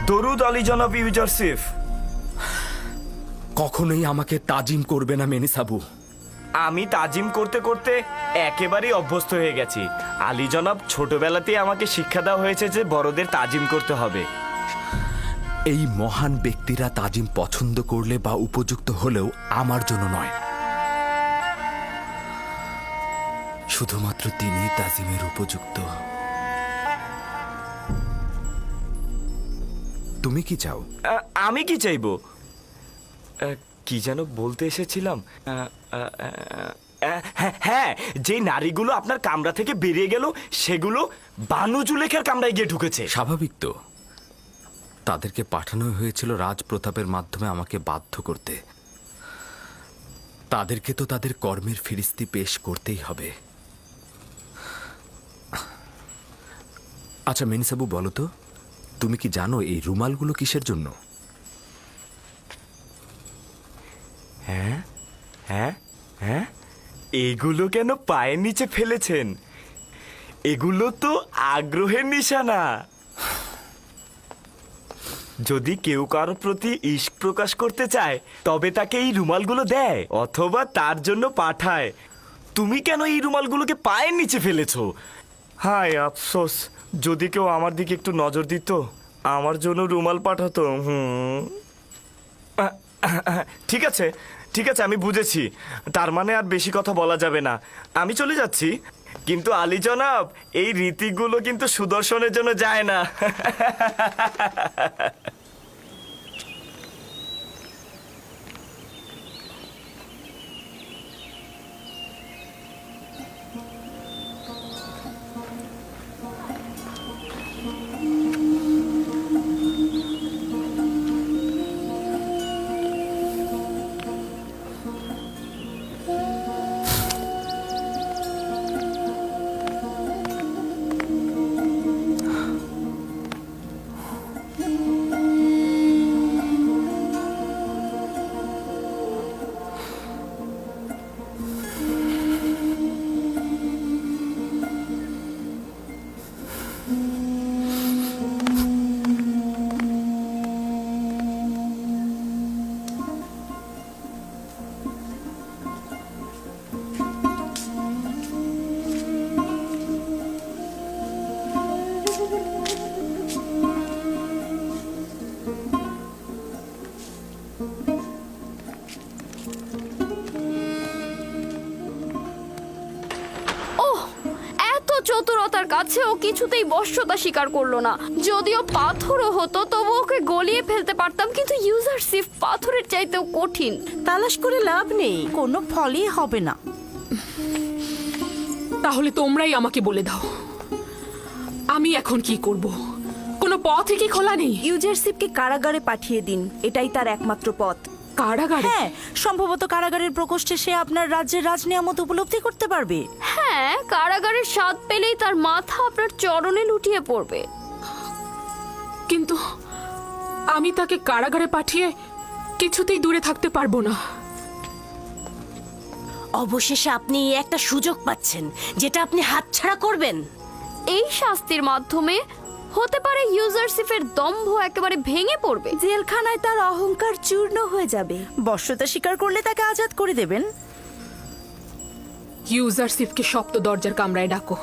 দরুদ আলী জনাব ইউজারসিফ। কখনোই আমাকে তাজিম করবে না মেনিসাবু। আমি তাজিম করতে করতে একেবারেই অভ্যস্ত হয়ে গেছি। আলী জনাব ছোটবেলাতেই আমাকে শিক্ষা দেওয়া হয়েছে যে বড়দের তাজিম করতে হবে। এই মহান ব্যক্তিরা তাজিম পছন্দ করলে বা উপযুক্ত হলেও আমার জন্য নয়, শুধুমাত্র তিনিই তাজিমের উপযুক্ত। তুমি কি চাও? আমি কি চাইবো? কি যেন বলতে এসেছিলাম। হ্যাঁ, যে নারীগুলো আপনার কামরা থেকে বেরিয়ে গেল সেগুলো বানু জুলেখার কামরায় গিয়ে ঢুকেছে। স্বাভাবিক তো, তাদেরকে পাঠানো হয়েছিল রাজপ্রতাপের মাধ্যমে আমাকে বাধ্য করতে। তাদেরকে তো তাদের কর্মের ফিরিস্তি পেশ করতেই হবে। আচ্ছা মেনিসাবু, বলো তো, তুমি কি জানো এই রুমালগুলো কিসের জন্য? হ্যাঁ হ্যাঁ হ্যাঁ, এগুলো কেন পায়ের নিচে ফেলেছেন? এগুলো তো আগ্রহের নিশানা। যদি কেউ কারো প্রতি ইশক প্রকাশ করতে চায় তবে তাকে এই রুমালগুলো দেয় অথবা তার জন্য পাঠায়। তুমি কেন এই রুমালগুলোকে পায়ের নিচে ফেলেছো? হায় আফসোস, যদি কেউ আমার দিকে একটু নজর দিত, আমার জন্য রুমাল পাঠাতো। ঠিক আছে ঠিক আছে, আমি বুঝেছি। তার মানে আর বেশি কথা বলা যাবে না, আমি চলে যাচ্ছি। কিন্তু আলী জনাব, এই রীতিগুলো কিন্তু সুদর্শনের জন্য যায় না। চতুরতার কাছে ও কিছুতেই বশ্যতা স্বীকার করলো না। যদিও পাথরও হতো তবু ওকে গলিয়ে ফেলতে পারতাম, কিন্তু ইউজারসিফ পাথরের চাইতেও কঠিন। তালাশ করে লাভ নেই, কোনো ফলই হবে না। তাহলে তোমরাই আমাকে বলে দাও, আমি এখন কি করব? কোনো পথ কি খোলা নেই? ইউজারসিফকে কারাগারে পাঠিয়ে দিন, এটাই তার একমাত্র পথ। কারাগারে? হ্যাঁ, সম্ভবত কারাগারের প্রকোষ্ঠে সে আপনার রাজ্যের রাজনিয়ামত উপলব্ধি করতে পারবে। হ্যাঁ, কারাগারের স্বাদ পেলেই তার মাথা আপনার চরণে লুটিয়ে পড়বে। কিন্তু আমি তাকে কারাগারে পাঠিয়ে কিছুতেই দূরে থাকতে পারবো না। অবশেষে আপনি একটা সুযোগ পাচ্ছেন যেটা আপনি হাতছাড়া করবেন। এই শাস্তির মাধ্যমে হতে পারে ইউজারসিফের দম্ভ একেবারে ভেঙে পড়বে। জেলখানায় তার অহংকার চূর্ণ হয়ে যাবে। বশ্যতা স্বীকার করলে তাকে আজাদ করে দেবেন। ইউজারসিফকে শক্ত দরজার কামরায় ডাকো।